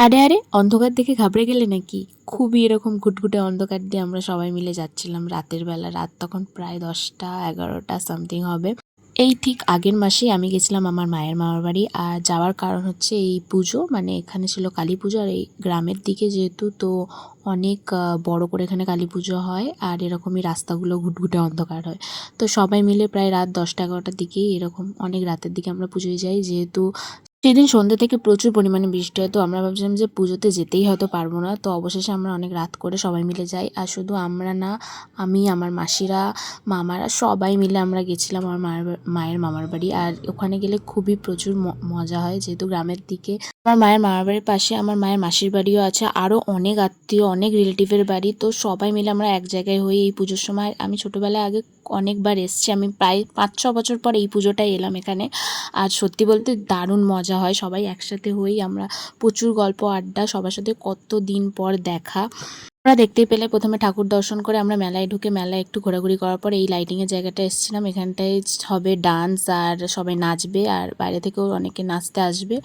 আরে আরে, অন্ধকার দেখে ঘাবড়ে গেলে নাকি? খুবই এরকম ঘুটঘুটে অন্ধকার দিয়ে আমরা সবাই মিলে যাচ্ছিলাম রাতের বেলা। রাত তখন প্রায় 10টা 11টা সামথিং হবে। এই ঠিক আগের মাসেই আমি গেছিলাম আমার মায়ের মামার বাড়ি। আর যাওয়ার কারণ হচ্ছে এই পুজো, মানে এখানে ছিল কালী পুজো। আর এই গ্রামের দিকে যেহেতু, তো অনেক বড় করে এখানে কালী পুজো হয়। আর এরকমই রাস্তাগুলো ঘুটঘুটে অন্ধকার হয়। তো সবাই মিলে প্রায় রাত 10টা 11টার দিকেই, এরকম অনেক রাতের দিকে আমরা পুজোয় যাই। যেহেতু সেদিন সন্ধ্যে থেকে প্রচুর পরিমাণে বৃষ্টি হয়, তো আমরা ভাবছিলাম যে পুজোতে যেতেই হয়তো পারবো না। তো অবশেষে আমরা অনেক রাত করে সবাই মিলে যাই। আর শুধু আমরা না, আমি, আমার মাসিরা, মামারা সবাই মিলে আমরা গেছিলাম আমার মায়ের মামার বাড়ি। আর ওখানে গেলে খুবই প্রচুর মজা হয়, যেহেতু গ্রামের দিকে। আমার মায়ের মামার বাড়ির পাশে আমার মায়ের মাসির বাড়িও আছে, আরও অনেক আত্মীয়, অনেক রিলেটিভের বাড়ি। তো সবাই মিলে আমরা এক জায়গায় হই এই পুজোর সময়। আমি ছোটোবেলায় আগে অনেকবার এসেছি, আমি প্রায় 5-6 বছর পর এই পুজোটাই এলাম এখানে। আর সত্যি বলতে দারুণ মজা হয়, সবাই একসাথে হই আমরা। প্রচুর গল্প আড্ডা, সবার সাথে কত দিন পর দেখা। আমরা দেখতেই পেলে প্রথমে ঠাকুর দর্শন করে আমরা মেলায় ঢুকে, মেলায় একটু ঘোরাঘুরি করার পর এই লাইটিংয়ের জায়গাটা এসেছিলাম। এখানটায় হবে ডান্স, আর সবাই নাচবে, আর বাইরে থেকেও অনেকে নাচতে আসবে।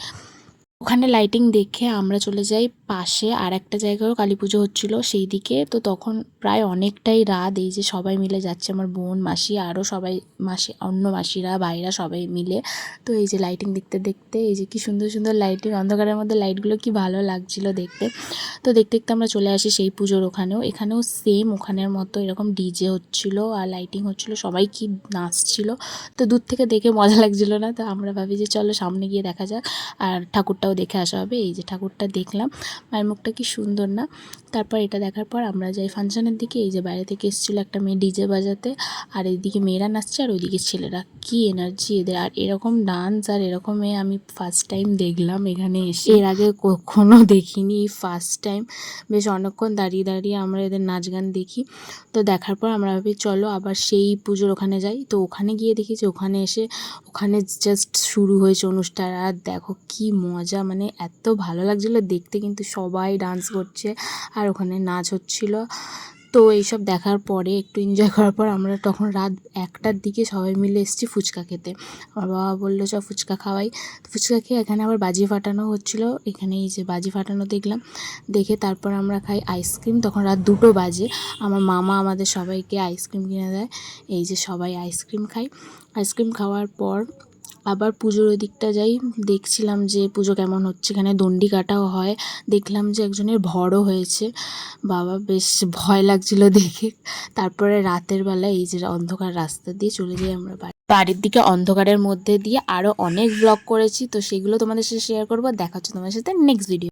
ওখানে লাইটিং দেখে আমরা চলে যাই পাশে আর একটা জায়গায়ও কালী পুজো হচ্ছিল সেই দিকে। তো তখন প্রায় অনেকটাই রাত। এই যে সবাই মিলে যাচ্ছে, আমার বোন, মাসি, আরও সবাই, মাসি, অন্য মাসিরা, ভাইরা সবাই মিলে। তো এই যে লাইটিং দেখতে দেখতে, এই যে কি সুন্দর সুন্দর লাইটিং, অন্ধকারের মধ্যে লাইটগুলো কি ভালো লাগছিল দেখতে। তো দেখতে দেখতে আমরা চলে আসি সেই পুজোর ওখানেও। এখানেও সেম ওখানের মতো এরকম ডিজে হচ্ছিল আর লাইটিং হচ্ছিল, সবাই কি নাচছিল। তো দূর থেকে দেখে মজা লাগছিল না, তো আমরা ভাবি যে চলো সামনে গিয়ে দেখা যাক, আর ঠাকুরটাও দেখে আসা হবে। এই যে ঠাকুরটা দেখলাম, মায়ের মুখটা কি সুন্দর না। তারপর এটা দেখার পর আমরা যাই ফাংশনের দিকে। এই যে বাইরে থেকে এসেছিলো একটা মেয়ে ডিজে বাজাতে, আর এইদিকে মেয়েরা নাচছে আর ওইদিকে ছেলেরা। কি এনার্জি এদের! আর এরকম ডান্স আর এরকম আমি ফার্স্ট টাইম দেখলাম এখানে এসে, এর আগে কখনো দেখিনি, ফার্স্ট টাইম। বেশ অনেকক্ষণ দাঁড়িয়ে দাঁড়িয়ে আমরা এদের নাচ গান দেখি। তো দেখার পর আমরা ভাবি চলো আবার সেই পুজোর ওখানে যাই। তো ওখানে গিয়ে দেখি যে ওখানে এসে, ওখানে জাস্ট শুরু হয়েছে অনুষ্ঠান। আর দেখো কি মজা, মানে এত ভালো লাগছিলো দেখতে, কিন্তু সবাই ডান্স করছে আর ওখানে নাচ হচ্ছিল। তো এইসব দেখার পরে একটু এনজয় করার পর আমরা তখন রাত 1টার দিকে সবাই মিলে এসেছি ফুচকা খেতে। আমার বাবা বললো চ ফুচকা খাওয়াই। ফুচকা খেয়ে এখানে আবার বাজি ফাটানো হচ্ছিলো। এখানে এই যে বাজি ফাটানো দেখলাম, দেখে তারপর আমরা খাই আইসক্রিম। তখন রাত 2টো বাজে। আমার মামা আমাদের সবাইকে আইসক্রিম কিনে দেয়। এই যে সবাই আইসক্রিম খাই। আইসক্রিম খাওয়ার পর আবার পুজোর ওদিকটা যাই। দেখছিলাম যে পুজো কেমন হচ্ছে, এখানে দণ্ডি কাটাও হয়। দেখলাম যে একজনের ভরও হয়েছে। বাবা, বেশ ভয় লাগছিল দেখে। তারপরে রাতের বেলা এই যে অন্ধকার রাস্তা দিয়ে চলে যাই আমরা বাড়ির দিকে। অন্ধকারের মধ্যে দিয়ে আরও অনেক ব্লগ করেছি, তো সেগুলো তোমাদের সাথে শেয়ার করবো। দেখা হচ্ছে তোমাদের সাথে নেক্সট ভিডিও।